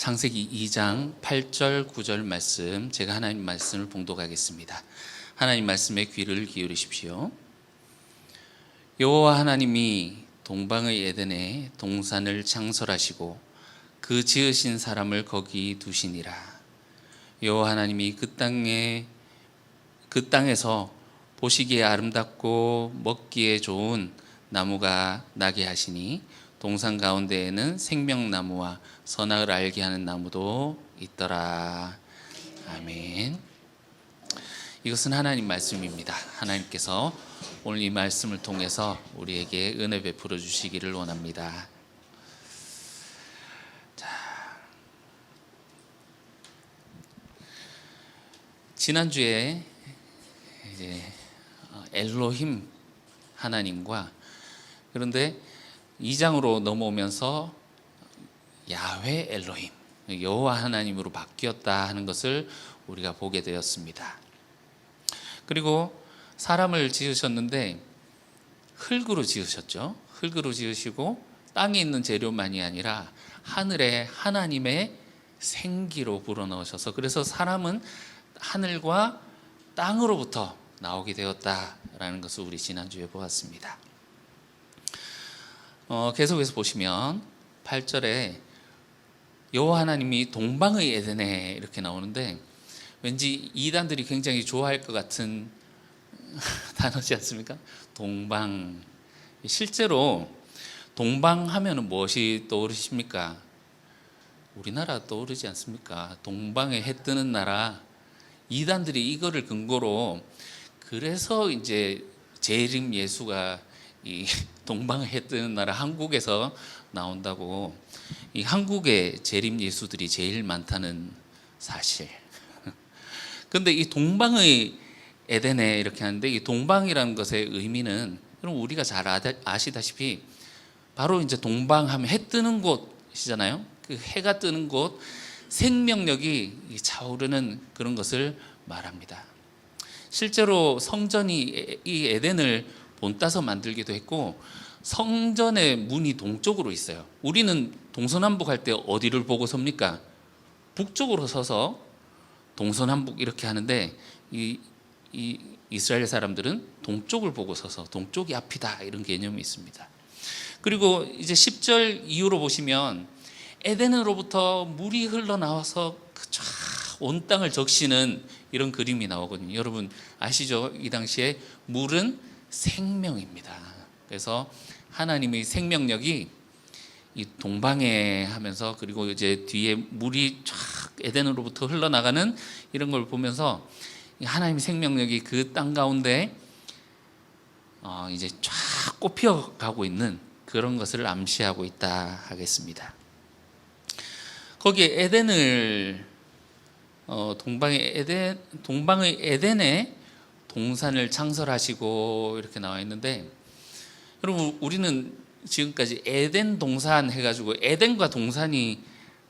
창세기 2장 8절 9절 말씀, 제가 하나님 말씀을 봉독하겠습니다. 하나님 말씀에 귀를 기울이십시오. 여호와 하나님이 동방의 에덴에 동산을 창설하시고 그 지으신 사람을 거기 두시니라. 여호와 하나님이 그 땅에서 보시기에 아름답고 먹기에 좋은 나무가 나게 하시니 동산 가운데에는 생명나무와 선악을 알게 하는 나무도 있더라. 아멘. 이것은 하나님 말씀입니다. 하나님께서 오늘 이 말씀을 통해서 우리에게 은혜 베풀어 주시기를 원합니다. 지난주에 이제 엘로힘 하나님과, 그런데 2장으로 넘어오면서 야훼 엘로힘, 여호와 하나님으로 바뀌었다 하는 것을 우리가 보게 되었습니다. 그리고 사람을 지으셨는데 흙으로 지으셨죠. 흙으로 지으시고 땅에 있는 재료만이 아니라 하늘에 하나님의 생기로 불어넣으셔서, 그래서 사람은 하늘과 땅으로부터 나오게 되었다라는 것을 우리 지난주에 보았습니다. 계속해서 보시면 8절에 여호와 하나님이 동방의 에덴에 이렇게 나오는데, 왠지 이단들이 굉장히 좋아할 것 같은 단어지 않습니까? 동방. 실제로 동방 하면은 무엇이 떠오르십니까? 우리나라 떠오르지 않습니까? 동방에 해 뜨는 나라. 이단들이 이거를 근거로, 그래서 이제 재림 예수가 이 동방에 해 뜨는 나라 한국에서 나온다고, 이 한국의 재림 예수들이 제일 많다는 사실. 그런데 이 동방의 에덴에 이렇게 하는데, 이 동방이라는 것의 의미는 여러분 우리가 잘 아시다시피 바로 이제 동방하면 해 뜨는 곳이잖아요. 그 해가 뜨는 곳, 생명력이 차오르는 그런 것을 말합니다. 실제로 성전이 이 에덴을 본따서 만들기도 했고, 성전의 문이 동쪽으로 있어요. 우리는 동서남북 할 때 어디를 보고 섭니까? 북쪽으로 서서 동서남북 이렇게 하는데, 이 이스라엘 사람들은 동쪽을 보고 서서 동쪽이 앞이다, 이런 개념이 있습니다. 그리고 이제 10절 이후로 보시면 에덴으로부터 물이 흘러나와서 온 땅을 적시는 이런 그림이 나오거든요. 여러분 아시죠? 이 당시에 물은 생명입니다. 그래서 하나님의 생명력이 이 동방에 하면서, 그리고 이제 뒤에 물이 쫙 에덴으로부터 흘러나가는 이런 걸 보면서 하나님의 생명력이 그 땅 가운데 이제 쫙 꽃피어 가고 있는 그런 것을 암시하고 있다 하겠습니다. 거기에 에덴을 동방의 에덴에 동산을 창설하시고 이렇게 나와 있는데, 여러분 우리는 지금까지 에덴 동산 해가지고 에덴과 동산이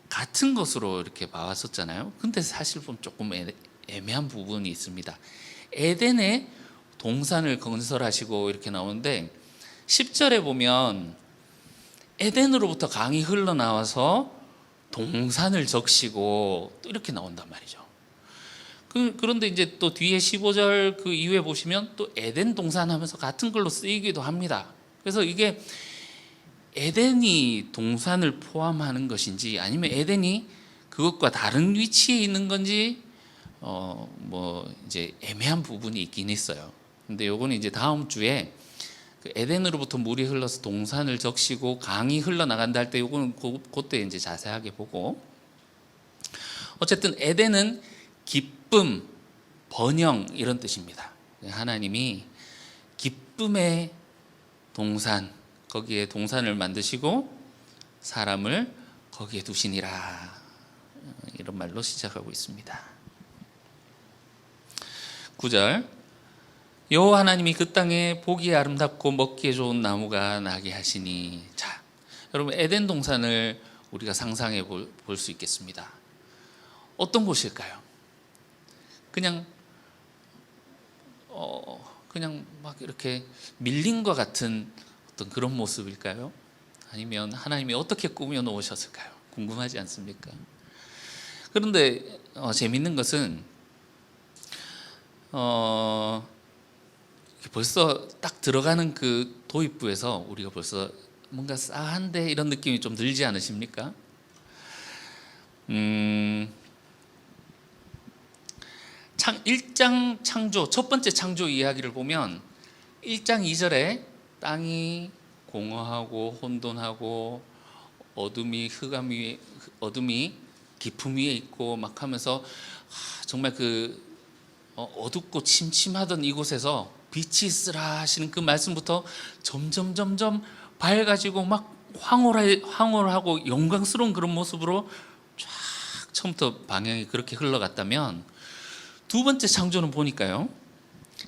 같은 것으로 이렇게 봐왔었잖아요. 근데 사실 보면 조금 애매한 부분이 있습니다. 에덴에 동산을 건설하시고 이렇게 나오는데, 10절에 보면 에덴으로부터 강이 흘러나와서 동산을 적시고 또 이렇게 나온단 말이죠. 그런데 이제 또 뒤에 15절 그 이후에 보시면 또 에덴 동산 하면서 같은 걸로 쓰이기도 합니다. 그래서 이게 에덴이 동산을 포함하는 것인지, 아니면 에덴이 그것과 다른 위치에 있는 건지 이제 애매한 부분이 있긴 있어요. 근데 요거는 이제 다음 주에 그 에덴으로부터 물이 흘러서 동산을 적시고 강이 흘러나간다 할 때 요거는 그때 이제 자세하게 보고, 어쨌든 에덴은 기쁨, 번영 이런 뜻입니다. 하나님이 기쁨의 동산, 거기에 동산을 만드시고 사람을 거기에 두시니라, 이런 말로 시작하고 있습니다. 9절, 여호와 하나님이 그 땅에 보기에 아름답고 먹기에 좋은 나무가 나게 하시니. 자, 여러분 에덴 동산을 우리가 상상해 볼 수 있겠습니다. 어떤 곳일까요? 그냥 막 이렇게 밀린 것 같은 어떤 그런 모습일까요? 아니면 하나님이 어떻게 꾸며 놓으셨을까요? 궁금하지 않습니까? 그런데 재밌는 것은 벌써 딱 들어가는 그 도입부에서 우리가 벌써 뭔가 싸한데 이런 느낌이 좀 들지 않으십니까? 1장 창조, 첫 번째 창조 이야기를 보면 1장 2절에 땅이 공허하고 혼돈하고 어둠이 깊음 위에 있고 막 하면서 정말 그 어둡고 침침하던 이곳에서 빛이 있으라 하시는 그 말씀부터 점점 밝아지고 막 황홀하고 영광스러운 그런 모습으로 쫙 처음부터 방향이 그렇게 흘러갔다면, 두 번째 창조는 보니까요,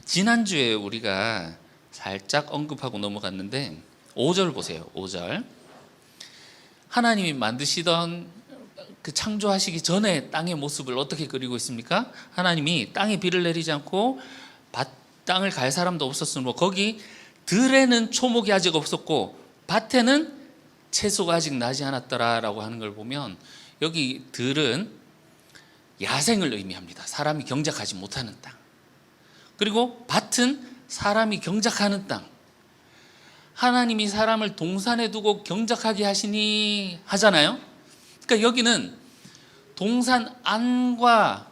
지난주에 우리가 살짝 언급하고 넘어갔는데 5절 보세요. 5절, 하나님이 만드시던 그 창조하시기 전에 땅의 모습을 어떻게 그리고 있습니까? 하나님이 땅에 비를 내리지 않고 땅을 갈 사람도 없었으므로 거기 들에는 초목이 아직 없었고 밭에는 채소가 아직 나지 않았더라라고 하는 걸 보면, 여기 들은 야생을 의미합니다. 사람이 경작하지 못하는 땅. 그리고 밭은 사람이 경작하는 땅. 하나님이 사람을 동산에 두고 경작하게 하시니 하잖아요. 그러니까 여기는 동산 안과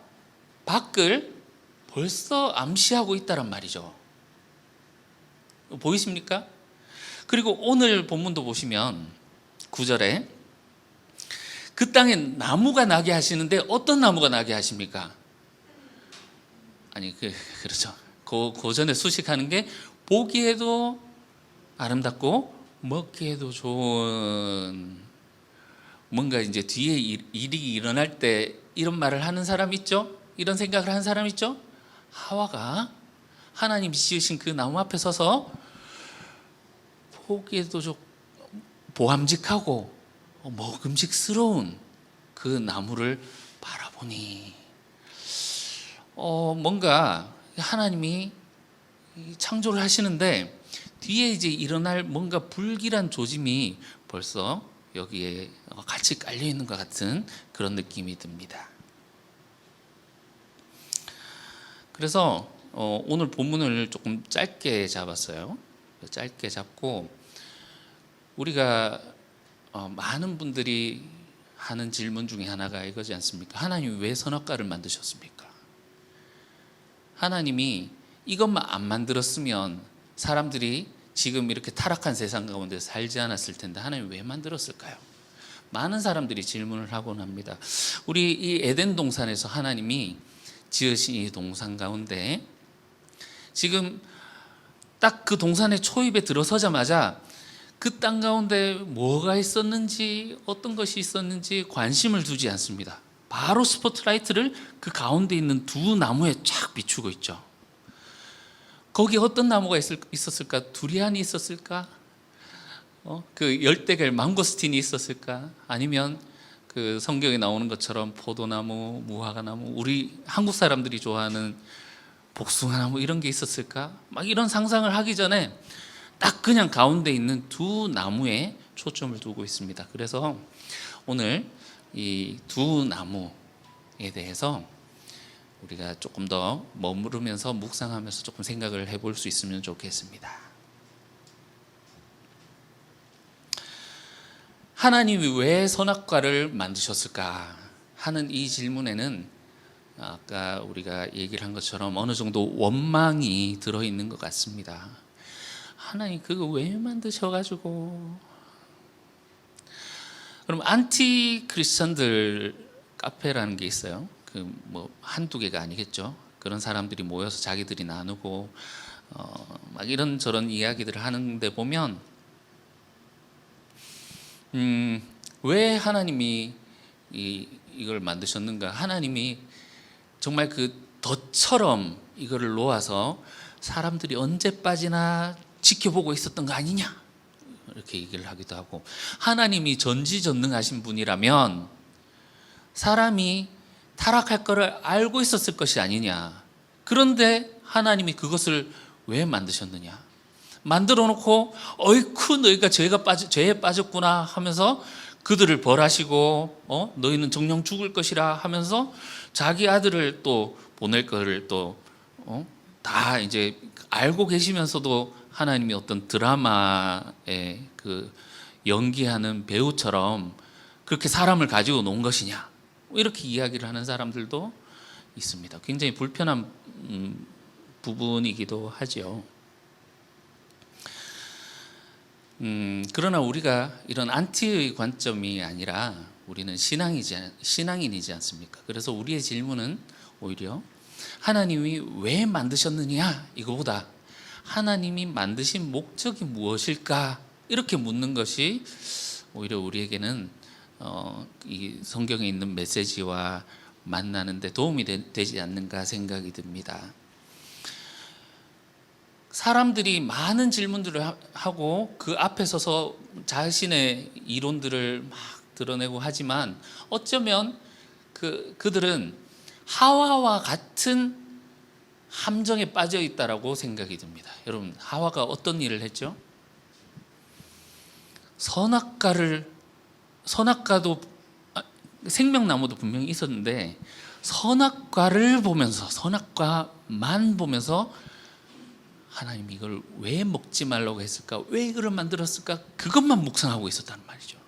밖을 벌써 암시하고 있다란 말이죠. 보이십니까? 그리고 오늘 본문도 보시면 9절에 그 땅에 나무가 나게 하시는데 어떤 나무가 나게 하십니까? 아니 그렇죠. 그 전에 수식하는 게 보기에도 아름답고 먹기에도 좋은, 뭔가 이제 뒤에 일이 일어날 때 이런 말을 하는 사람 있죠? 이런 생각을 하는 사람 있죠? 하와가 하나님이 지으신 그 나무 앞에 서서 보기에도 좀 보암직하고 먹음직스러운 그 나무를 바라보니 뭔가 하나님이 창조를 하시는데 뒤에 이제 일어날 뭔가 불길한 조짐이 벌써 여기에 같이 깔려 있는 것 같은 그런 느낌이 듭니다. 그래서 오늘 본문을 조금 짧게 잡았어요. 짧게 잡고 우리가 많은 분들이 하는 질문 중에 하나가 이거지 않습니까? 하나님이 왜 선악과를 만드셨습니까? 하나님이 이것만 안 만들었으면 사람들이 지금 이렇게 타락한 세상 가운데 살지 않았을 텐데 하나님이 왜 만들었을까요? 많은 사람들이 질문을 하곤 합니다. 우리 이 에덴 동산에서 하나님이 지으신 이 동산 가운데 지금 딱 그 동산의 초입에 들어서자마자 그 땅 가운데 뭐가 있었는지 어떤 것이 있었는지 관심을 두지 않습니다. 바로 스포트라이트를 그 가운데 있는 두 나무에 쫙 비추고 있죠. 거기 어떤 나무가 있었을까? 두리안이 있었을까? 그 열대길 망고스틴이 있었을까? 아니면 그 성경에 나오는 것처럼 포도나무, 무화과나무, 우리 한국 사람들이 좋아하는 복숭아나무 이런 게 있었을까? 막 이런 상상을 하기 전에 딱 그냥 가운데 있는 두 나무에 초점을 두고 있습니다. 그래서 오늘 이 두 나무에 대해서 우리가 조금 더 머무르면서 묵상하면서 조금 생각을 해볼 수 있으면 좋겠습니다. 하나님이 왜 선악과를 만드셨을까 하는 이 질문에는 아까 우리가 얘기를 한 것처럼 어느 정도 원망이 들어있는 것 같습니다. 하나님 그거 왜 만드셔가지고. 그럼 안티 크리스천들 카페라는 게 있어요. 그 뭐 한두 개가 아니겠죠. 그런 사람들이 모여서 자기들이 나누고 막 이런저런 이야기들을 하는데 보면 왜 하나님이 이걸 만드셨는가? 하나님이 정말 그 덫처럼 이거를 놓아서 사람들이 언제 빠지나 지켜보고 있었던 거 아니냐? 이렇게 얘기를 하기도 하고, 하나님이 전지전능하신 분이라면 사람이 타락할 거를 알고 있었을 것이 아니냐. 그런데 하나님이 그것을 왜 만드셨느냐? 만들어 놓고 어이쿠 너희가 죄에 빠졌구나 하면서 그들을 벌하시고 너희는 정령 죽을 것이라 하면서 자기 아들을 또 보낼 거를 또 다 이제 알고 계시면서도 하나님이 어떤 드라마에 그 연기하는 배우처럼 그렇게 사람을 가지고 논 것이냐, 이렇게 이야기를 하는 사람들도 있습니다. 굉장히 불편한 부분이기도 하죠. 그러나 우리가 이런 안티의 관점이 아니라 우리는 신앙인이지 않습니까? 그래서 우리의 질문은 오히려 하나님이 왜 만드셨느냐, 이거보다 하나님이 만드신 목적이 무엇일까, 이렇게 묻는 것이 오히려 우리에게는 이 성경에 있는 메시지와 만나는데 도움이 되지 않는가 생각이 듭니다. 사람들이 많은 질문들을 하고 그 앞에 서서 자신의 이론들을 막 드러내고 하지만 어쩌면 그들은 하와와 같은 함정에 빠져 있다라고 생각이 듭니다. 여러분, 하와가 어떤 일을 했죠? 선악과도 생명나무도 분명히 있었는데 선악과만 보면서 하나님 이걸 왜 먹지 말라고 했을까? 왜 이걸 만들었을까? 그것만 묵상하고 있었다는 말이죠.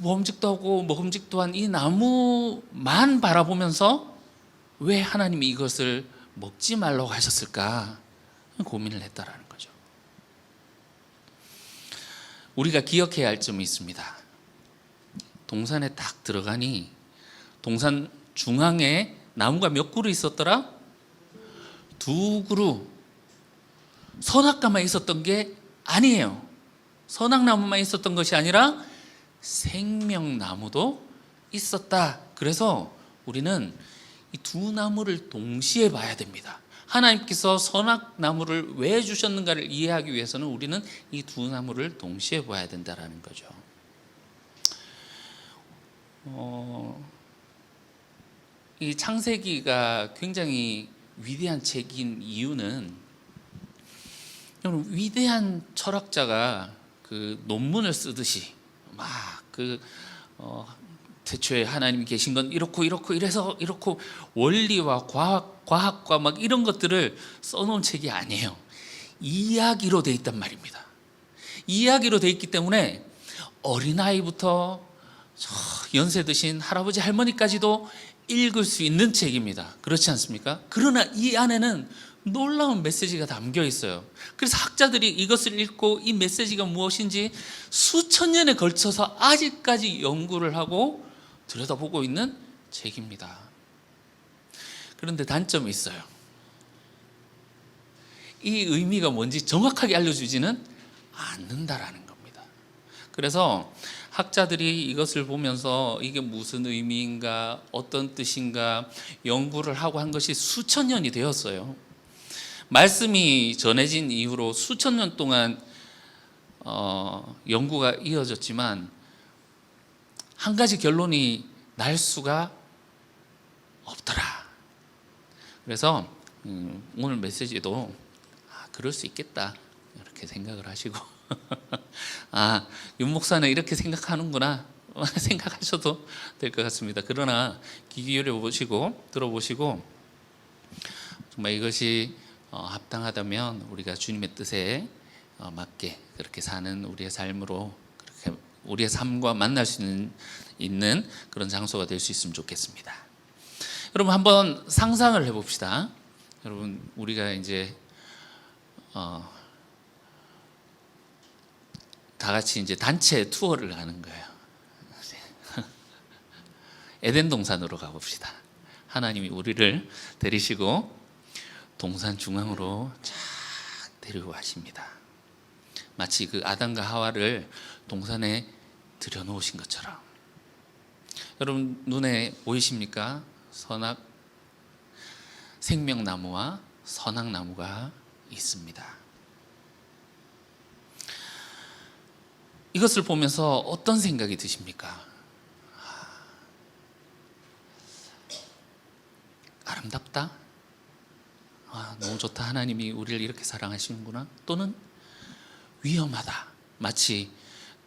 먹음직도 하고 먹음직도 한 이 나무만 바라보면서 왜 하나님이 이것을 먹지 말라고 하셨을까? 고민을 했다라는 거죠. 우리가 기억해야 할 점이 있습니다. 동산에 딱 들어가니 동산 중앙에 나무가 몇 그루 있었더라? 2그루. 선악과만 있었던 게 아니에요. 선악나무만 있었던 것이 아니라 생명나무도 있었다. 그래서 우리는 이 두 나무를 동시에 봐야 됩니다. 하나님께서 선악나무를 왜 주셨는가를 이해하기 위해서는 우리는 이 두 나무를 동시에 봐야 된다는 거죠. 이 창세기가 굉장히 위대한 책인 이유는, 여러분, 위대한 철학자가 그 논문을 쓰듯이 막 태초에 하나님이 계신 건 이렇고 이래서 이렇고 원리와 과학과 막 이런 것들을 써놓은 책이 아니에요. 이야기로 돼 있단 말입니다. 이야기로 돼 있기 때문에 어린아이부터 연세 드신 할아버지 할머니까지도 읽을 수 있는 책입니다. 그렇지 않습니까? 그러나 이 안에는 놀라운 메시지가 담겨 있어요. 그래서 학자들이 이것을 읽고 이 메시지가 무엇인지 수천 년에 걸쳐서 아직까지 연구를 하고 들여다보고 있는 책입니다. 그런데 단점이 있어요. 이 의미가 뭔지 정확하게 알려주지는 않는다라는 겁니다. 그래서 학자들이 이것을 보면서 이게 무슨 의미인가, 어떤 뜻인가 연구를 하고 한 것이 수천 년이 되었어요. 말씀이 전해진 이후로 수천 년 동안 연구가 이어졌지만 한 가지 결론이 날 수가 없더라. 그래서 오늘 메시지도 그럴 수 있겠다 이렇게 생각을 하시고 윤 목사는 이렇게 생각하는구나 생각하셔도 될 것 같습니다. 그러나 귀 기울여 보시고 들어보시고 정말 이것이 합당하다면 우리가 주님의 뜻에 맞게 그렇게 사는 우리의 삶으로, 그렇게 우리의 삶과 만날 수 있는 그런 장소가 될 수 있으면 좋겠습니다. 여러분, 한번 상상을 해봅시다. 여러분, 우리가 이제 다 같이 이제 단체 투어를 가는 거예요. 에덴 동산으로 가봅시다. 하나님이 우리를 데리시고 동산 중앙으로 쫙 데리고 가십니다. 마치 그 아담과 하와를 동산에 들여놓으신 것처럼. 여러분, 눈에 보이십니까? 생명나무와 선악나무가 있습니다. 이것을 보면서 어떤 생각이 드십니까? 아름답다? 너무 좋다. 하나님이 우리를 이렇게 사랑하시는구나. 또는 위험하다. 마치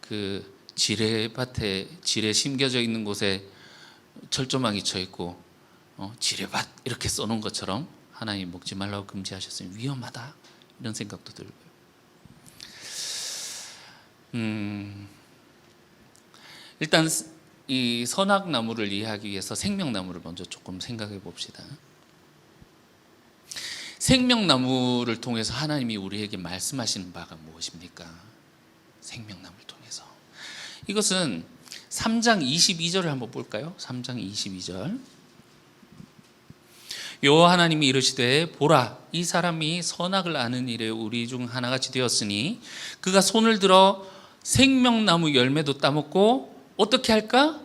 그 지뢰밭에 지뢰 심겨져 있는 곳에 철조망이 쳐 있고 지뢰밭 이렇게 써놓은 것처럼 하나님 먹지 말라고 금지하셨으니 위험하다 이런 생각도 들고요. 일단 이 선악나무를 이해하기 위해서 생명나무를 먼저 조금 생각해 봅시다. 생명나무를 통해서 하나님이 우리에게 말씀하시는 바가 무엇입니까? 생명나무를 통해서. 이것은 3장 22절을 한번 볼까요? 3장 22절. 여호와 하나님이 이르시되 보라 이 사람이 선악을 아는 일에 우리 중 하나같이 되었으니 그가 손을 들어 생명나무 열매도 따먹고 어떻게 할까?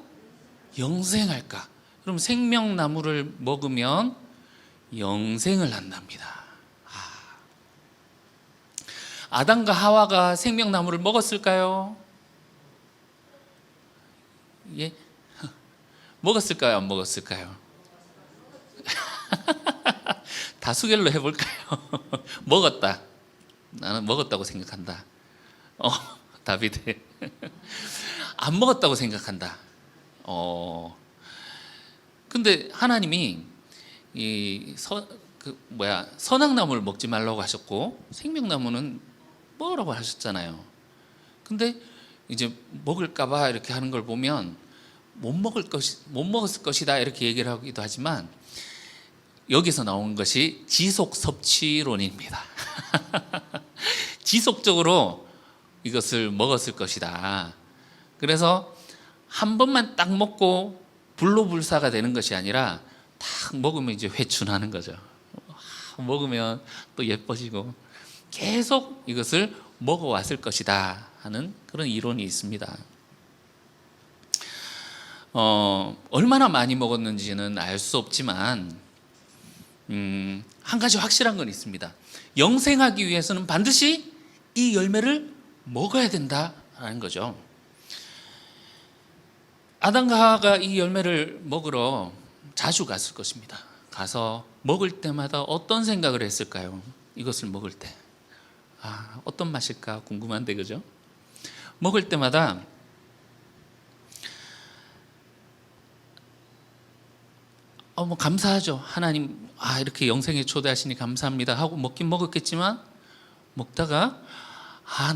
영생할까? 그럼 생명나무를 먹으면 영생을 한답니다. 아담과 하와가 생명나무를 먹었을까요? 예? 먹었을까요? 안 먹었을까요? 다수결로 해볼까요? 먹었다. 나는 먹었다고 생각한다. 다비드. 안 먹었다고 생각한다. 근데 하나님이 선악나무를 먹지 말라고 하셨고 생명나무는 먹으라고 하셨잖아요. 근데 이제 먹을까봐 이렇게 하는 걸 보면 못 먹었을 것이다 이렇게 얘기를 하기도 하지만 여기서 나온 것이 지속 섭취론입니다. 지속적으로 이것을 먹었을 것이다. 그래서 한 번만 딱 먹고 불로불사가 되는 것이 아니라 딱 먹으면 이제 회춘하는 거죠. 먹으면 또 예뻐지고 계속 이것을 먹어왔을 것이다 하는 그런 이론이 있습니다. 얼마나 많이 먹었는지는 알 수 없지만 한 가지 확실한 건 있습니다. 영생하기 위해서는 반드시 이 열매를 먹어야 된다라는 거죠. 아담과 하와가 이 열매를 먹으러 자주 갔을 것입니다. 가서 먹을 때마다 어떤 생각을 했을까요? 이것을 먹을 때 어떤 맛일까 궁금한데 그죠? 먹을 때마다 뭐 감사하죠. 하나님 이렇게 영생에 초대하시니 감사합니다 하고 먹긴 먹었겠지만 먹다가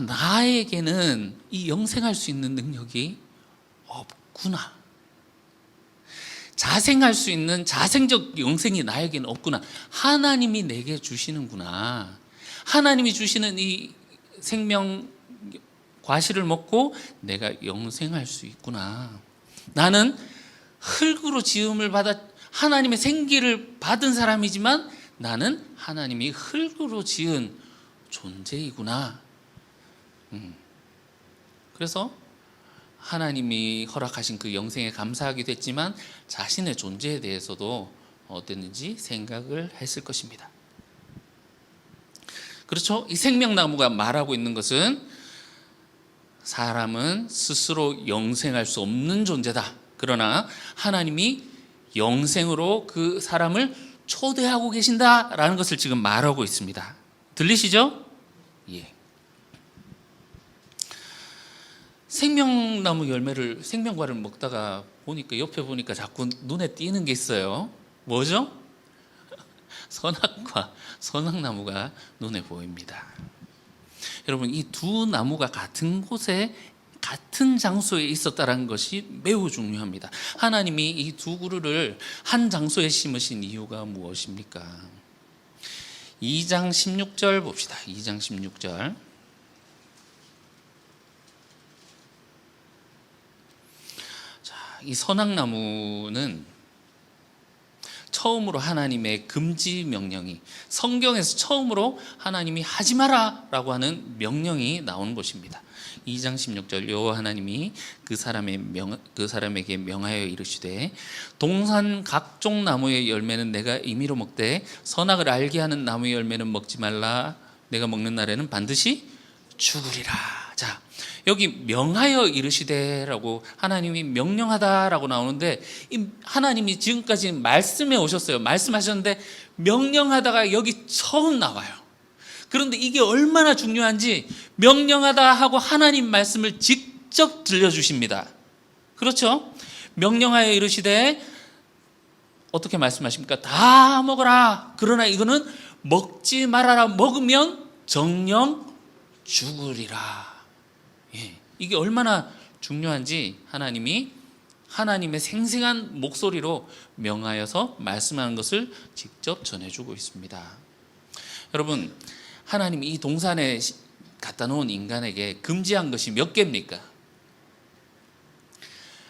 나에게는 이 영생할 수 있는 능력이 없구나. 자생할 수 있는 자생적 영생이 나에게는 없구나. 하나님이 내게 주시는구나. 하나님이 주시는 이 생명 과실을 먹고 내가 영생할 수 있구나. 나는 흙으로 지음을 받아 하나님의 생기를 받은 사람이지만 나는 하나님이 흙으로 지은 존재이구나. 그래서 하나님이 허락하신 그 영생에 감사하기도 했지만 자신의 존재에 대해서도 어땠는지 생각을 했을 것입니다. 그렇죠? 이 생명나무가 말하고 있는 것은 사람은 스스로 영생할 수 없는 존재다. 그러나 하나님이 영생으로 그 사람을 초대하고 계신다라는 것을 지금 말하고 있습니다. 들리시죠? 예. 생명나무 열매를 생명과를 먹다가 보니까 옆에 보니까 자꾸 눈에 띄는 게 있어요. 뭐죠? 선악나무가 눈에 보입니다. 여러분 이 두 나무가 같은 곳에 같은 장소에 있었다는 것이 매우 중요합니다. 하나님이 이 두 그루를 한 장소에 심으신 이유가 무엇입니까? 2장 16절 봅시다. 2장 16절. 이 선악나무는 처음으로 하나님의 금지 명령이 성경에서 처음으로 하나님이 하지 마라라고 하는 명령이 나오는 곳입니다. 2장 16절 여호와 하나님이 그 사람에게 명하여 이르시되 동산 각종 나무의 열매는 내가 임의로 먹되 선악을 알게 하는 나무의 열매는 먹지 말라. 내가 먹는 날에는 반드시 죽으리라. 자, 여기 명하여 이르시되라고 하나님이 명령하다라고 나오는데 이 하나님이 지금까지 말씀해 오셨어요. 말씀하셨는데 명령하다가 여기 처음 나와요. 그런데 이게 얼마나 중요한지 명령하다 하고 하나님 말씀을 직접 들려주십니다. 그렇죠? 명령하여 이르시되 어떻게 말씀하십니까? 다 먹어라. 그러나 이거는 먹지 말아라. 먹으면 정령 죽으리라. 예, 이게 얼마나 중요한지 하나님의 생생한 목소리로 명하여서 말씀하는 것을 직접 전해주고 있습니다. 여러분, 하나님이 이 동산에 갖다 놓은 인간에게 금지한 것이 몇 개입니까?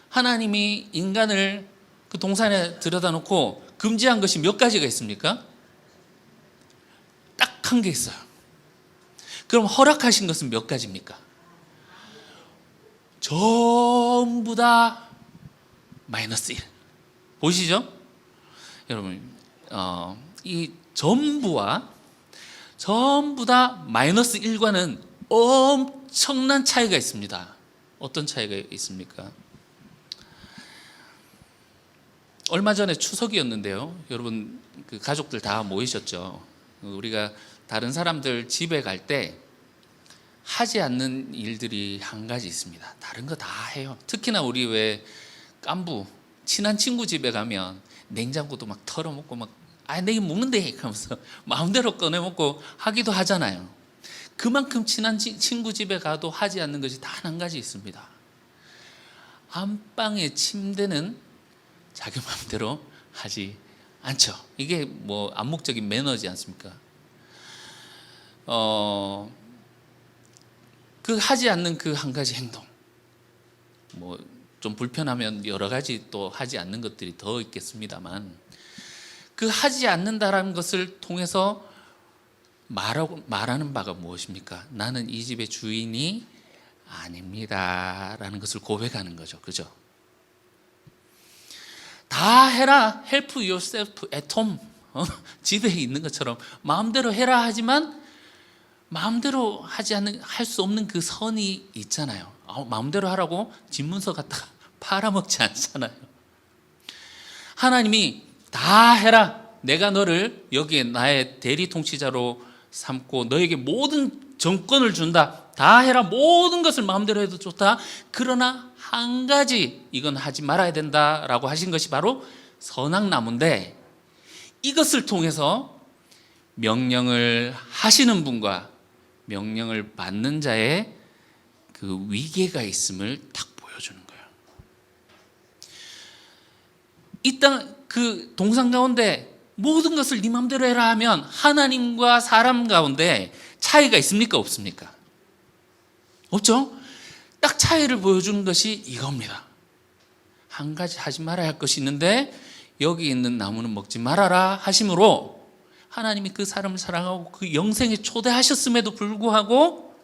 하나님이 인간을 그 동산에 들여다 놓고 금지한 것이 몇 가지가 있습니까? 딱 한 개 있어요. 그럼 허락하신 것은 몇 가지입니까? 전부 다 마이너스 1. 보이시죠? 여러분, 이 전부 다 마이너스 1과는 엄청난 차이가 있습니다. 어떤 차이가 있습니까? 얼마 전에 추석이었는데요. 여러분, 그 가족들 다 모이셨죠. 우리가 다른 사람들 집에 갈 때 하지 않는 일들이 한 가지 있습니다. 다른 거 다 해요. 특히나 우리 왜 깐부 친한 친구 집에 가면 냉장고도 막 털어먹고 막 내가 먹는데 하면서 마음대로 꺼내 먹고 하기도 하잖아요. 그만큼 친한 친구 집에 가도 하지 않는 것이 단 한 가지 있습니다. 안방의 침대는 자기 마음대로 하지 않죠. 이게 뭐 암묵적인 매너지 않습니까? 그 하지 않는 그 한 가지 행동, 뭐 좀 불편하면 여러 가지 또 하지 않는 것들이 더 있겠습니다만, 그 하지 않는다라는 것을 통해서 말하는 바가 무엇입니까? 나는 이 집의 주인이 아닙니다라는 것을 고백하는 거죠. 그죠? 다 해라, help yourself at home. 집에 있는 것처럼 마음대로 해라 하지만 마음대로 할 수 없는 그 선이 있잖아요. 마음대로 하라고 집문서 갖다가 팔아먹지 않잖아요. 하나님이 다 해라. 내가 너를 여기에 나의 대리 통치자로 삼고 너에게 모든 정권을 준다. 다 해라. 모든 것을 마음대로 해도 좋다. 그러나 한 가지 이건 하지 말아야 된다라고 하신 것이 바로 선악나무인데, 이것을 통해서 명령을 하시는 분과 명령을 받는 자의 그 위계가 있음을 딱 보여주는 거예요. 이 땅 그 동산 가운데 모든 것을 네 마음대로 해라 하면 하나님과 사람 가운데 차이가 있습니까? 없습니까? 없죠? 딱 차이를 보여주는 것이 이겁니다. 한 가지 하지 말아야 할 것이 있는데 여기 있는 나무는 먹지 말아라 하심으로 하나님이 그 사람을 사랑하고 그 영생에 초대하셨음에도 불구하고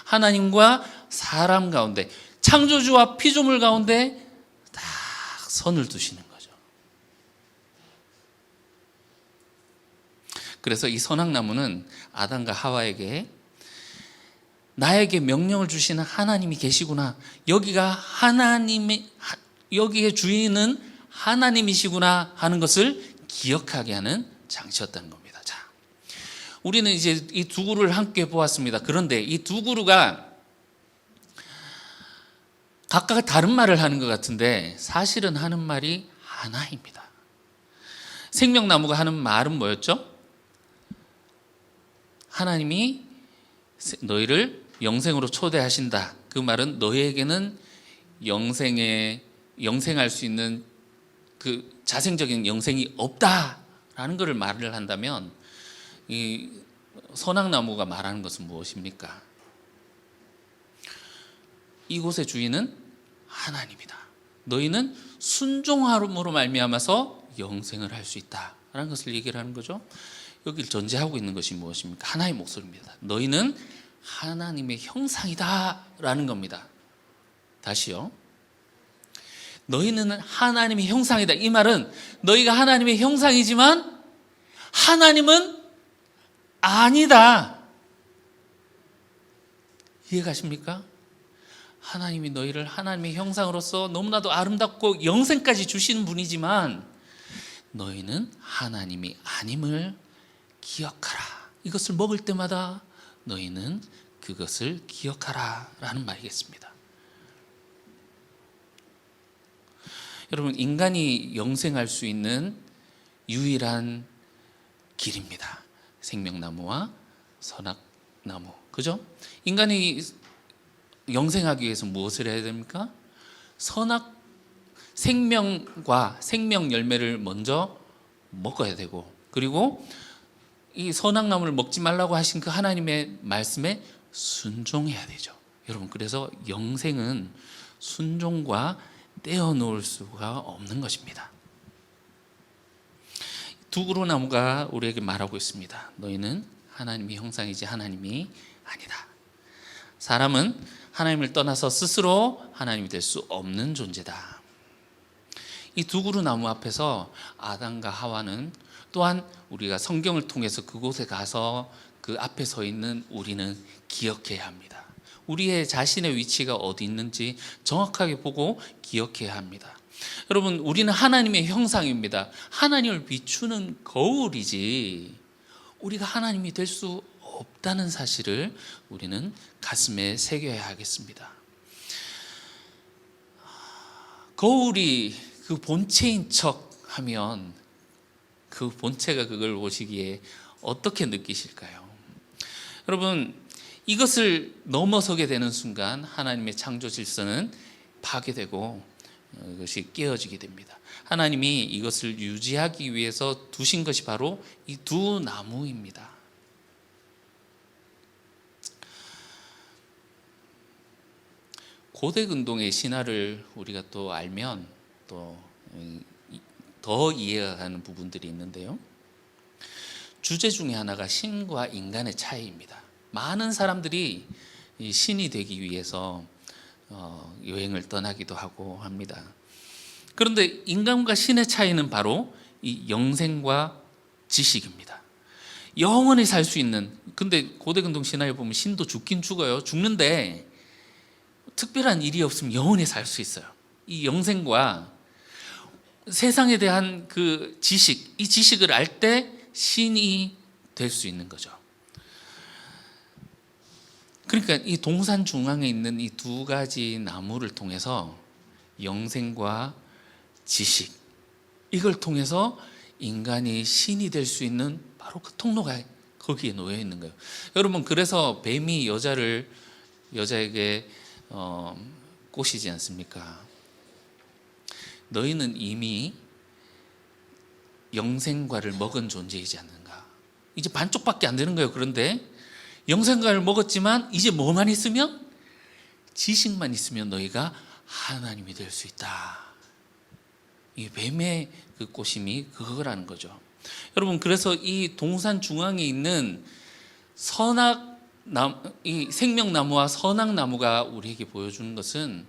하나님과 사람 가운데, 창조주와 피조물 가운데 딱 선을 두시는 거죠. 그래서 이 선악나무는 아담과 하와에게 나에게 명령을 주시는 하나님이 계시구나, 여기의 주인은 하나님이시구나 하는 것을 기억하게 하는 장치였다는 겁니다. 자, 우리는 이제 이 두 그루를 함께 보았습니다. 그런데 이 두 그루가 각각 다른 말을 하는 것 같은데 사실은 하는 말이 하나입니다. 생명나무가 하는 말은 뭐였죠? 하나님이 너희를 영생으로 초대하신다. 그 말은 너희에게는 영생할 수 있는 그 자생적인 영생이 없다라는 것을 말을 한다면, 이 선악나무가 말하는 것은 무엇입니까? 이곳의 주인은 하나님이다. 너희는 순종함으로 말미암아서 영생을 할 수 있다라는 것을 얘기를 하는 거죠. 여기를 전제하고 있는 것이 무엇입니까? 하나의 목소리입니다. 너희는 하나님의 형상이다라는 겁니다. 다시요. 너희는 하나님의 형상이다. 이 말은 너희가 하나님의 형상이지만 하나님은 아니다. 이해가십니까? 하나님이 너희를 하나님의 형상으로서 너무나도 아름답고 영생까지 주시는 분이지만 너희는 하나님이 아님을 기억하라. 이것을 먹을 때마다 너희는 그것을 기억하라 라는 말이겠습니다. 여러분, 인간이 영생할 수 있는 유일한 길입니다. 생명나무와 선악나무. 그죠? 인간이 영생하기 위해서 무엇을 해야 됩니까? 생명과 생명 열매를 먼저 먹어야 되고, 그리고 이 선악나무를 먹지 말라고 하신 그 하나님의 말씀에 순종해야 되죠. 여러분, 그래서 영생은 순종과 떼어놓을 수가 없는 것입니다. 두 그루 나무가 우리에게 말하고 있습니다. 너희는 하나님의 형상이지 하나님이 아니다. 사람은 하나님을 떠나서 스스로 하나님이 될 수 없는 존재다. 이 두 그루 나무 앞에서 아담과 하와는, 또한 우리가 성경을 통해서 그곳에 가서 그 앞에 서 있는 우리는 기억해야 합니다. 우리의 자신의 위치가 어디 있는지 정확하게 보고 기억해야 합니다. 여러분, 우리는 하나님의 형상입니다. 하나님을 비추는 거울이지 우리가 하나님이 될 수 없다는 사실을 우리는 가슴에 새겨야 하겠습니다. 거울이 그 본체인 척 하면 그 본체가 그걸 보시기에 어떻게 느끼실까요? 여러분, 이것을 넘어서게 되는 순간 하나님의 창조 질서는 파괴되고 이것이 깨어지게 됩니다. 하나님이 이것을 유지하기 위해서 두신 것이 바로 이 두 나무입니다. 고대 근동의 신화를 우리가 또 알면 또 더 이해가 가는 부분들이 있는데요. 주제 중에 하나가 신과 인간의 차이입니다. 많은 사람들이 신이 되기 위해서 여행을 떠나기도 하고 합니다. 그런데 인간과 신의 차이는 바로 이 영생과 지식입니다. 영원히 살 수 있는, 근데 고대 근동 신화에 보면 신도 죽긴 죽어요. 죽는데 특별한 일이 없으면 영원히 살 수 있어요. 이 영생과 세상에 대한 그 지식, 이 지식을 알 때 신이 될 수 있는 거죠. 그러니까 이 동산 중앙에 있는 이 두 가지 나무를 통해서 영생과 지식, 이걸 통해서 인간이 신이 될 수 있는 바로 그 통로가 거기에 놓여 있는 거예요. 여러분, 그래서 뱀이 여자에게 꼬시지 않습니까? 너희는 이미 영생과를 먹은 존재이지 않는가. 이제 반쪽밖에 안 되는 거예요. 그런데 영생과를 먹었지만 이제 뭐만 있으면, 지식만 있으면 너희가 하나님이 될 수 있다. 이 뱀의 그 꼬심이 그거라는 거죠. 여러분, 그래서 이 동산 중앙에 있는 이 생명나무와 선악나무가 우리에게 보여주는 것은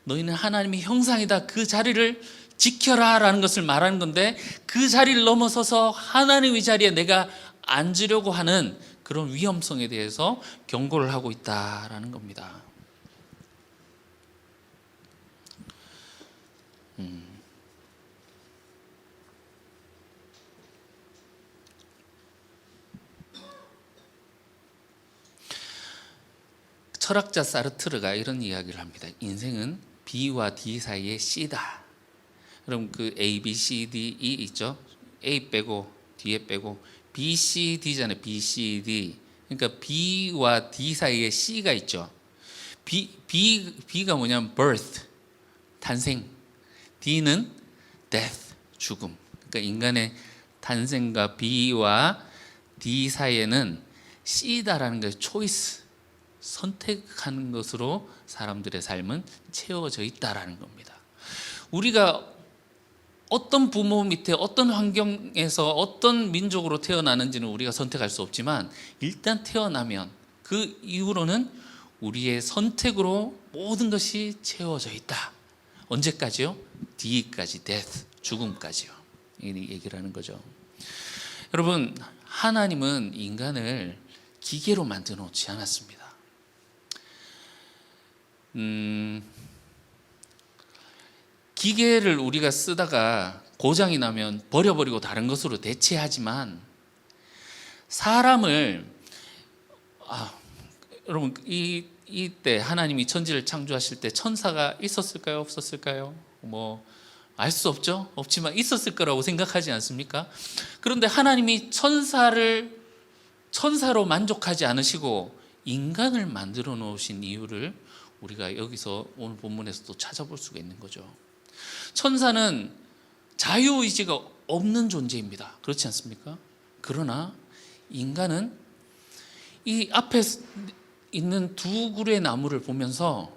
너희는 하나님의 형상이다, 그 자리를 지켜라 라는 것을 말하는 건데, 그 자리를 넘어서서 하나님의 자리에 내가 앉으려고 하는 그런 위험성에 대해서 경고를 하고 있다라는 겁니다. 철학자 사르트르가 이런 이야기를 합니다. 인생은 B와 D 사이의 C다. 그럼 그 A, B, C, D, E 있죠? A 빼고 D에 빼고 B, C, D잖아요. B, C, D. 그러니까 B와 D 사이에 C가 있죠. B가 뭐냐면 birth, 탄생. D는 death, 죽음. 그러니까 인간의 탄생과 B와 D 사이에는 C다라는 게 choice, 선택하는 것으로 사람들의 삶은 채워져 있다라는 겁니다. 우리가 어떤 부모 밑에 어떤 환경에서 어떤 민족으로 태어나는지는 우리가 선택할 수 없지만, 일단 태어나면 그 이후로는 우리의 선택으로 모든 것이 채워져 있다. 언제까지요? D까지, death, 죽음까지요. 이 얘기를 하는 거죠. 여러분, 하나님은 인간을 기계로 만들어 놓지 않았습니다. 기계를 우리가 쓰다가 고장이 나면 버려버리고 다른 것으로 대체하지만, 사람을 여러분 이때 하나님이 천지를 창조하실 때 천사가 있었을까요? 없었을까요? 알 수 없죠. 없지만 있었을 거라고 생각하지 않습니까? 그런데 하나님이 천사로 만족하지 않으시고 인간을 만들어 놓으신 이유를 우리가 여기서 오늘 본문에서도 찾아볼 수가 있는 거죠. 천사는 자유의지가 없는 존재입니다. 그렇지 않습니까? 그러나 인간은 이 앞에 있는 두 그루의 나무를 보면서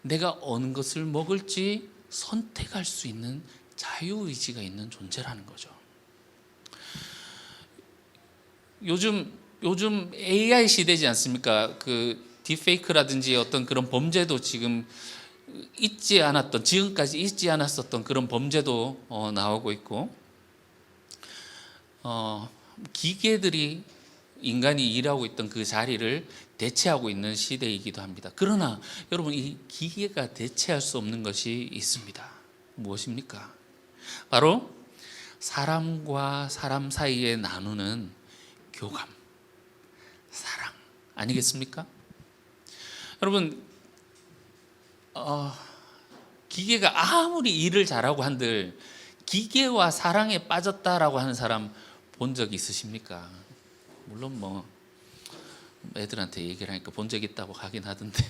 내가 어느 것을 먹을지 선택할 수 있는 자유의지가 있는 존재라는 거죠. 요즘 AI 시대지 않습니까? 그 딥페이크라든지 어떤 그런 범죄도 지금 지금까지 있지 않았었던 그런 범죄도 나오고 있고, 기계들이 인간이 일하고 있던 그 자리를 대체하고 있는 시대이기도 합니다. 그러나 여러분, 이 기계가 대체할 수 없는 것이 있습니다. 무엇입니까? 바로 사람과 사람 사이에 나누는 교감, 사랑 아니겠습니까? 여러분, 기계가 아무리 일을 잘하고 한들 기계와 사랑에 빠졌다라고 하는 사람 본 적 있으십니까? 물론 애들한테 얘기를 하니까 본 적 있다고 하긴 하던데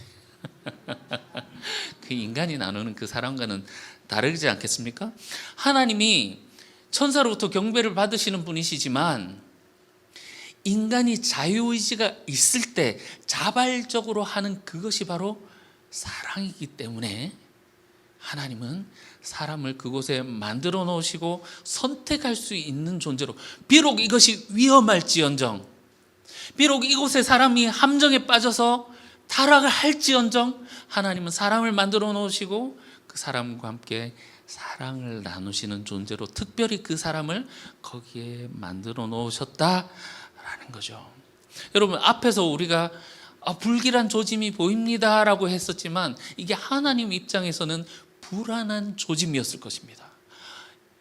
그 인간이 나누는 그 사랑과는 다르지 않겠습니까? 하나님이 천사로부터 경배를 받으시는 분이시지만 인간이 자유의지가 있을 때 자발적으로 하는 그것이 바로 사랑이기 때문에 하나님은 사람을 그곳에 만들어 놓으시고 선택할 수 있는 존재로, 비록 이것이 위험할지언정, 비록 이곳에 사람이 함정에 빠져서 타락을 할지언정, 하나님은 사람을 만들어 놓으시고 그 사람과 함께 사랑을 나누시는 존재로 특별히 그 사람을 거기에 만들어 놓으셨다라는 거죠. 여러분, 앞에서 우리가 불길한 조짐이 보입니다라고 했었지만 이게 하나님 입장에서는 불안한 조짐이었을 것입니다.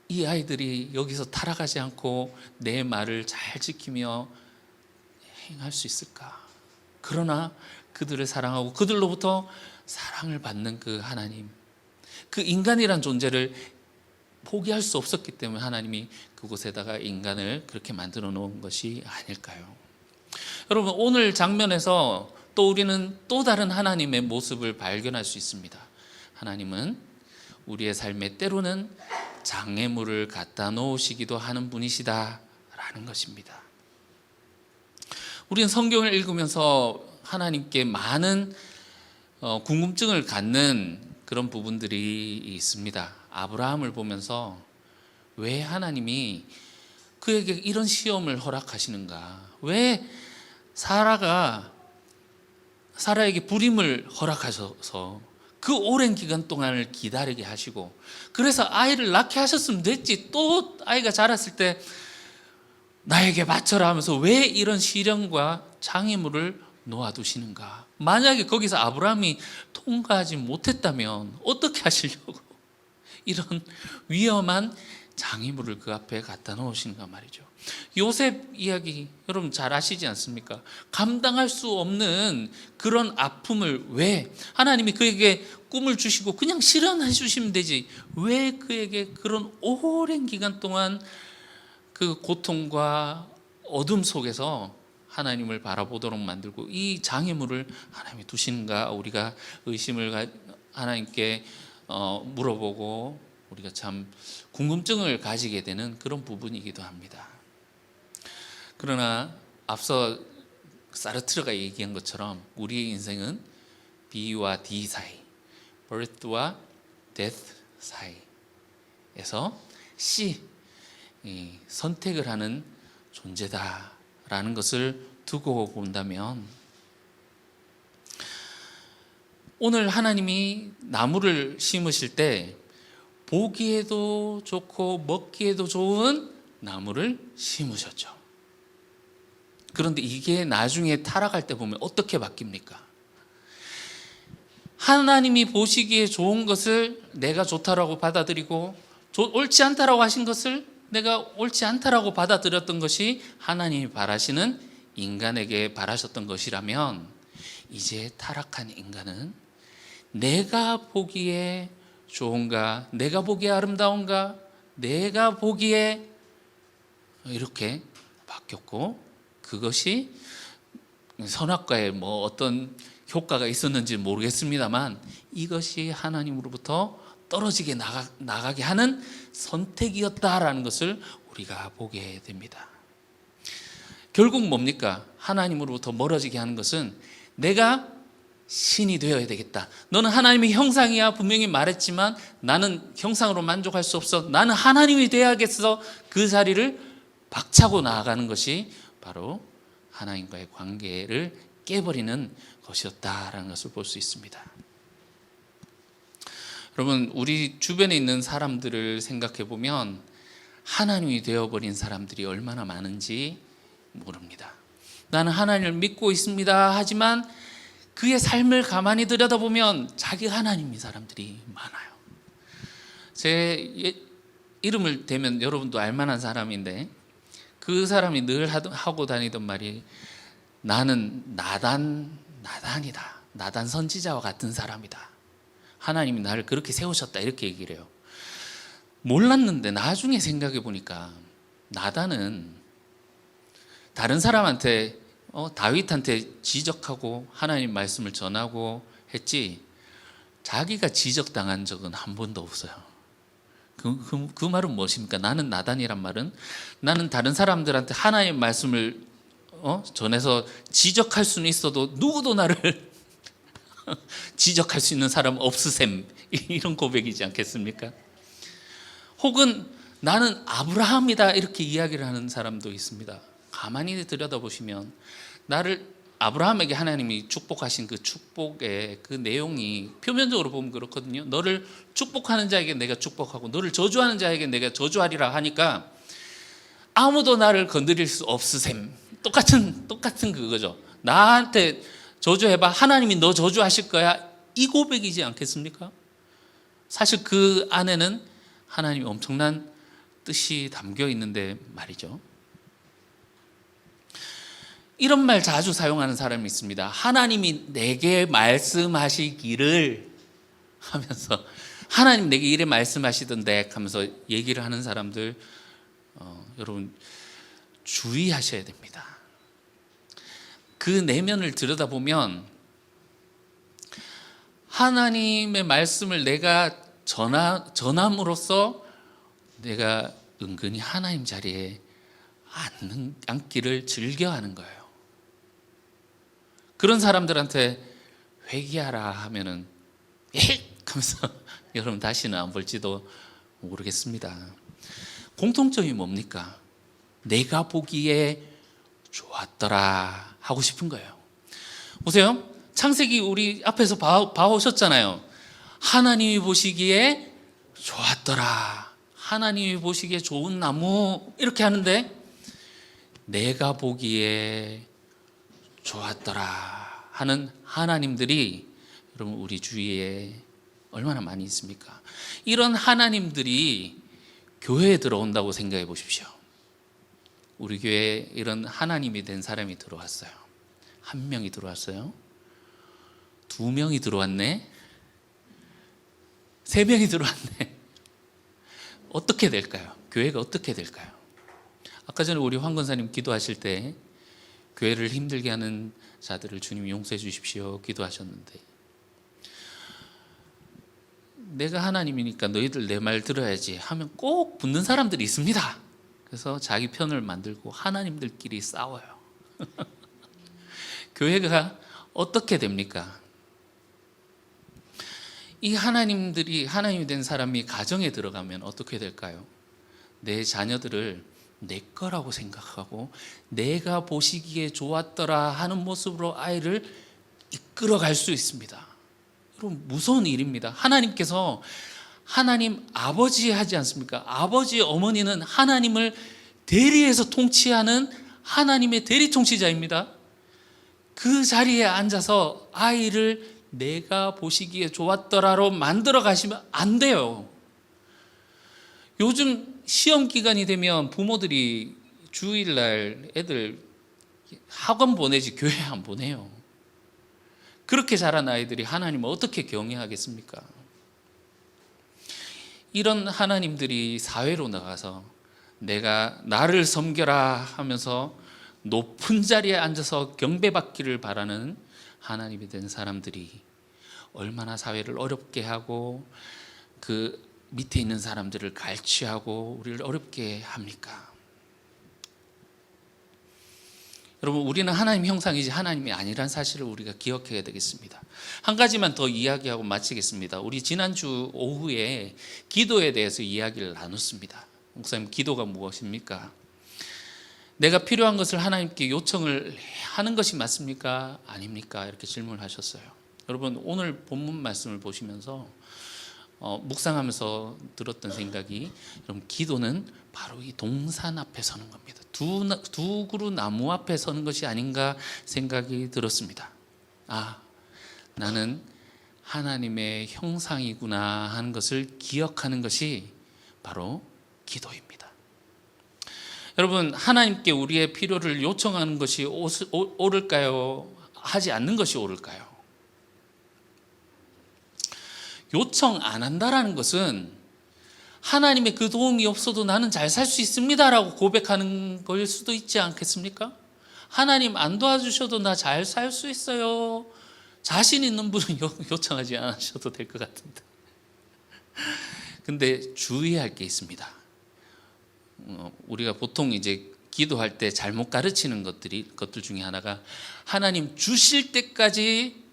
이 아이들이 여기서 타락하지 않고 내 말을 잘 지키며 행할 수 있을까? 그러나 그들을 사랑하고 그들로부터 사랑을 받는 그 하나님, 그 인간이란 존재를 포기할 수 없었기 때문에 하나님이 그곳에다가 인간을 그렇게 만들어 놓은 것이 아닐까요? 여러분, 오늘 장면에서 또 우리는 또 다른 하나님의 모습을 발견할 수 있습니다. 하나님은 우리의 삶에 때로는 장애물을 갖다 놓으시기도 하는 분이시다라는 것입니다. 우리는 성경을 읽으면서 하나님께 많은 궁금증을 갖는 그런 부분들이 있습니다. 아브라함을 보면서 왜 하나님이 그에게 이런 시험을 허락하시는가? 왜 사라에게 불임을 허락하셔서 그 오랜 기간 동안을 기다리게 하시고, 그래서 아이를 낳게 하셨으면 됐지, 또 아이가 자랐을 때 나에게 바쳐라 하면서 왜 이런 시련과 장애물을 놓아두시는가? 만약에 거기서 아브라함이 통과하지 못했다면 어떻게 하시려고 이런 위험한 장애물을 그 앞에 갖다 놓으시는가 말이죠. 요셉 이야기 여러분 잘 아시지 않습니까? 감당할 수 없는 그런 아픔을 왜 하나님이 그에게 꿈을 주시고 그냥 실현해 주시면 되지, 왜 그에게 그런 오랜 기간 동안 그 고통과 어둠 속에서 하나님을 바라보도록 만들고 이 장애물을 하나님이 두시는가? 우리가 의심을 하나님께 물어보고 우리가 참 궁금증을 가지게 되는 그런 부분이기도 합니다. 그러나 앞서 사르트르가 얘기한 것처럼 우리의 인생은 B와 D 사이, birth와 death 사이에서 C, 선택을 하는 존재다라는 것을 두고 본다면, 오늘 하나님이 나무를 심으실 때 보기에도 좋고 먹기에도 좋은 나무를 심으셨죠. 그런데 이게 나중에 타락할 때 보면 어떻게 바뀝니까? 하나님이 보시기에 좋은 것을 내가 좋다라고 받아들이고 옳지 않다라고 하신 것을 내가 옳지 않다라고 받아들였던 것이 하나님이 바라시는 인간에게 바라셨던 것이라면, 이제 타락한 인간은 내가 보기에 좋은가, 내가 보기에 아름다운가, 내가 보기에 이렇게 바뀌었고, 그것이 선악과에 뭐 어떤 효과가 있었는지 모르겠습니다만 이것이 하나님으로부터 떨어지게 나가게 하는 선택이었다라는 것을 우리가 보게 됩니다. 결국 뭡니까? 하나님으로부터 멀어지게 하는 것은 내가 신이 되어야 되겠다. 너는 하나님의 형상이야 분명히 말했지만 나는 형상으로 만족할 수 없어. 나는 하나님이 되어야겠어. 그 자리를 박차고 나아가는 것이 바로 하나님과의 관계를 깨버리는 것이었다라는 것을 볼 수 있습니다. 여러분, 우리 주변에 있는 사람들을 생각해 보면 하나님이 되어버린 사람들이 얼마나 많은지 모릅니다. 나는 하나님을 믿고 있습니다 하지만 그의 삶을 가만히 들여다보면 자기 하나님인 사람들이 많아요. 제 이름을 대면 여러분도 알만한 사람인데, 그 사람이 늘 하고 다니던 말이 나는 나단이다. 나단 선지자와 같은 사람이다. 하나님이 나를 그렇게 세우셨다, 이렇게 얘기를 해요. 몰랐는데 나중에 생각해 보니까 나단은 다른 사람한테 다윗한테 지적하고 하나님 말씀을 전하고 했지 자기가 지적당한 적은 한 번도 없어요. 그 말은 무엇입니까? 나는 나단이란 말은 나는 다른 사람들한테 하나님 말씀을 전해서 지적할 수는 있어도 누구도 나를 지적할 수 있는 사람 없으셈, 이런 고백이지 않겠습니까? 혹은 나는 아브라함이다 이렇게 이야기를 하는 사람도 있습니다. 가만히 들여다보시면 아브라함에게 하나님이 축복하신 그 축복의 그 내용이 표면적으로 보면 그렇거든요. 너를 축복하는 자에게 내가 축복하고 너를 저주하는 자에게 내가 저주하리라 하니까 아무도 나를 건드릴 수 없으셈, 똑같은 그거죠. 나한테 저주해봐, 하나님이 너 저주하실 거야, 이 고백이지 않겠습니까? 사실 그 안에는 하나님이 엄청난 뜻이 담겨 있는데 말이죠. 이런 말 자주 사용하는 사람이 있습니다. 하나님이 내게 말씀하시기를 하면서 하나님 내게 이래 말씀하시던데 하면서 얘기를 하는 사람들, 여러분 주의하셔야 됩니다. 그 내면을 들여다보면 하나님의 말씀을 내가 전함으로써 내가 은근히 하나님 자리에 앉기를 즐겨하는 거예요. 그런 사람들한테 회개하라 하면은 에잇 하면서 여러분 다시는 안 볼지도 모르겠습니다. 공통점이 뭡니까? 내가 보기에 좋았더라 하고 싶은 거예요. 보세요. 창세기 우리 앞에서 봐오셨잖아요. 하나님이 보시기에 좋았더라, 하나님이 보시기에 좋은 나무, 이렇게 하는데 내가 보기에 좋았더라 하는 하나님들이 여러분 우리 주위에 얼마나 많이 있습니까? 이런 하나님들이 교회에 들어온다고 생각해 보십시오. 우리 교회에 이런 하나님이 된 사람이 들어왔어요. 한 명이 들어왔어요. 두 명이 들어왔네. 세 명이 들어왔네. 어떻게 될까요? 교회가 어떻게 될까요? 아까 전에 우리 황 권사님 기도하실 때 교회를 힘들게 하는 자들을 주님 용서해 주십시오 기도하셨는데, 내가 하나님이니까 너희들 내 말 들어야지 하면 꼭 붙는 사람들이 있습니다. 그래서 자기 편을 만들고 하나님들끼리 싸워요. 교회가 어떻게 됩니까? 이 하나님이 된 사람이 가정에 들어가면 어떻게 될까요? 내 자녀들을 내 거라고 생각하고 내가 보시기에 좋았더라 하는 모습으로 아이를 이끌어갈 수 있습니다. 여러분 무서운 일입니다. 하나님께서 하나님 아버지 하지 않습니까? 아버지 어머니는 하나님을 대리해서 통치하는 하나님의 대리 통치자입니다. 그 자리에 앉아서 아이를 내가 보시기에 좋았더라로 만들어 가시면 안 돼요. 요즘 시험 기간이 되면 부모들이 주일날 애들 학원 보내지 교회 안 보내요. 그렇게 자란 아이들이 하나님을 어떻게 경외하겠습니까? 이런 하나님들이 사회로 나가서 내가 나를 섬겨라 하면서 높은 자리에 앉아서 경배받기를 바라는 하나님이 된 사람들이 얼마나 사회를 어렵게 하고 그 밑에 있는 사람들을 갈취하고 우리를 어렵게 합니까? 여러분, 우리는 하나님 형상이지 하나님이 아니란 사실을 우리가 기억해야 되겠습니다. 한 가지만 더 이야기하고 마치겠습니다. 우리 지난주 오후에 기도에 대해서 이야기를 나눴습니다. 목사님, 기도가 무엇입니까? 내가 필요한 것을 하나님께 요청을 하는 것이 맞습니까? 아닙니까? 이렇게 질문을 하셨어요. 여러분, 오늘 본문 말씀을 보시면서 묵상하면서 들었던 생각이, 여러분, 기도는 바로 이 동산 앞에 서는 겁니다. 두 그루 나무 앞에 서는 것이 아닌가 생각이 들었습니다. 아, 나는 하나님의 형상이구나 하는 것을 기억하는 것이 바로 기도입니다. 여러분, 하나님께 우리의 필요를 요청하는 것이 옳을까요? 하지 않는 것이 옳을까요? 요청 안 한다라는 것은 하나님의 그 도움이 없어도 나는 잘 살 수 있습니다라고 고백하는 걸 수도 있지 않겠습니까? 하나님 안 도와주셔도 나 잘 살 수 있어요. 자신 있는 분은 요청하지 않으셔도 될 것 같은데. 근데 주의할 게 있습니다. 우리가 보통 이제 기도할 때 잘못 가르치는 것들 중에 하나가, 하나님 주실 때까지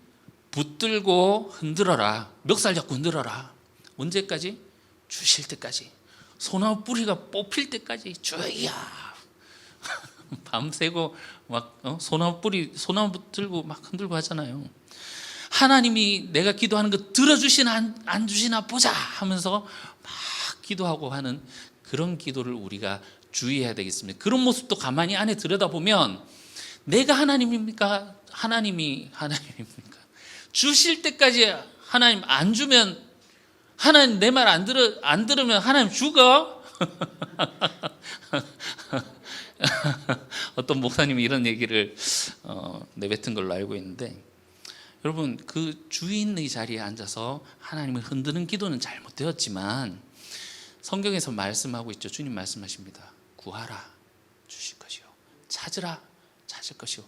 붙들고 흔들어라. 멱살 잡고 흔들어라. 언제까지? 주실 때까지. 소나무 뿌리가 뽑힐 때까지. 주야. 밤새고 막 소나무 들고 막 흔들고 하잖아요. 하나님이 내가 기도하는 거 들어주시나 안 주시나 보자 하면서 막 기도하고 하는 그런 기도를 우리가 주의해야 되겠습니다. 그런 모습도 가만히 안에 들여다보면 내가 하나님입니까? 하나님이 하나님입니까? 주실 때까지 하나님 안 주면, 하나님 내 말 안 들으면 하나님 죽어? 어떤 목사님이 이런 얘기를 내뱉은 걸로 알고 있는데, 여러분, 그 주인의 자리에 앉아서 하나님을 흔드는 기도는 잘못되었지만 성경에서 말씀하고 있죠. 주님 말씀하십니다. 구하라, 주실 것이요. 찾으라, 찾을 것이요.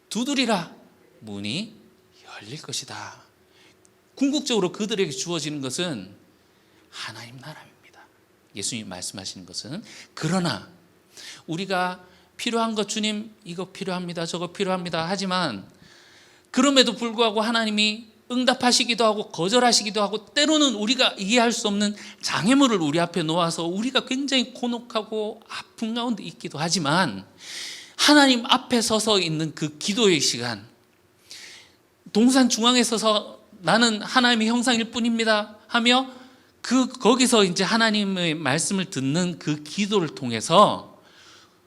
두드리라, 문이 열릴 것이다. 궁극적으로 그들에게 주어지는 것은 하나님 나라입니다. 예수님 말씀하시는 것은, 그러나 우리가 필요한 것, 주님 이거 필요합니다, 저거 필요합니다 하지만 그럼에도 불구하고 하나님이 응답하시기도 하고 거절하시기도 하고, 때로는 우리가 이해할 수 없는 장애물을 우리 앞에 놓아서 우리가 굉장히 곤혹하고 아픈 가운데 있기도 하지만, 하나님 앞에 서서 있는 그 기도의 시간, 동산 중앙에 서서 나는 하나님의 형상일 뿐입니다 하며 거기서 이제 하나님의 말씀을 듣는 그 기도를 통해서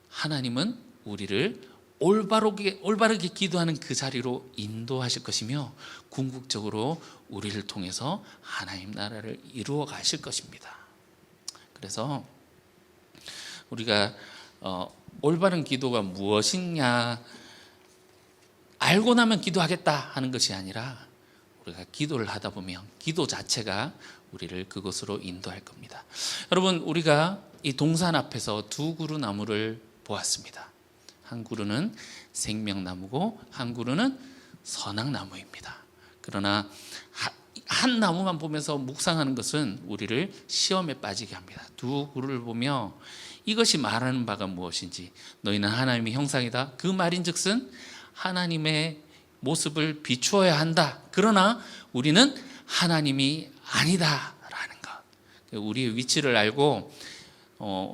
하나님은 우리를 올바르게 기도하는 그 자리로 인도하실 것이며, 궁극적으로 우리를 통해서 하나님 나라를 이루어 가실 것입니다. 그래서 우리가 올바른 기도가 무엇이냐, 알고 나면 기도하겠다 하는 것이 아니라, 우리가 기도를 하다 보면 기도 자체가 우리를 그곳으로 인도할 겁니다. 여러분, 우리가 이 동산 앞에서 두 그루 나무를 보았습니다. 한 그루는 생명나무고 한 그루는 선악나무입니다. 그러나 한 나무만 보면서 묵상하는 것은 우리를 시험에 빠지게 합니다. 두 그루를 보며 이것이 말하는 바가 무엇인지, 너희는 하나님의 형상이다, 그 말인즉슨 하나님의 모습을 비추어야 한다. 그러나 우리는 하나님이 아니다라는 것. 우리의 위치를 알고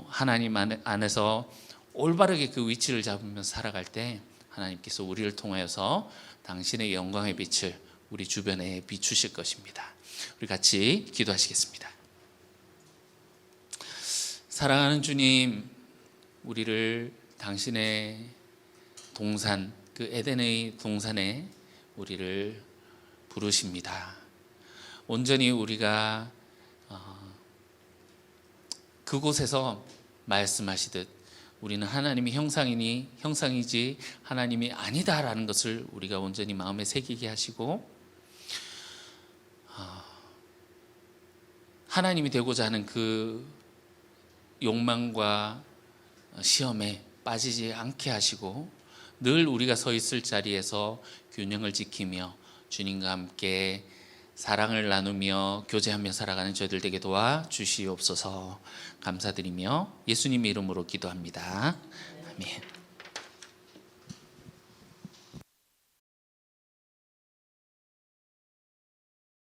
하나님 안에서 올바르게 그 위치를 잡으면서 살아갈 때 하나님께서 우리를 통하여서 당신의 영광의 빛을 우리 주변에 비추실 것입니다. 우리 같이 기도하시겠습니다. 사랑하는 주님, 우리를 당신의 동산, 그 에덴의 동산에 우리를 부르십니다. 온전히 우리가 그곳에서 말씀하시듯 우리는 하나님의 형상이지 하나님이 아니다라는 것을 우리가 온전히 마음에 새기게 하시고, 하나님이 되고자 하는 그 욕망과 시험에 빠지지 않게 하시고, 늘 우리가 서 있을 자리에서 균형을 지키며 주님과 함께 사랑을 나누며 교제하며 살아가는 저희들 되게 도와주시옵소서. 감사드리며 예수님의 이름으로 기도합니다. 아멘.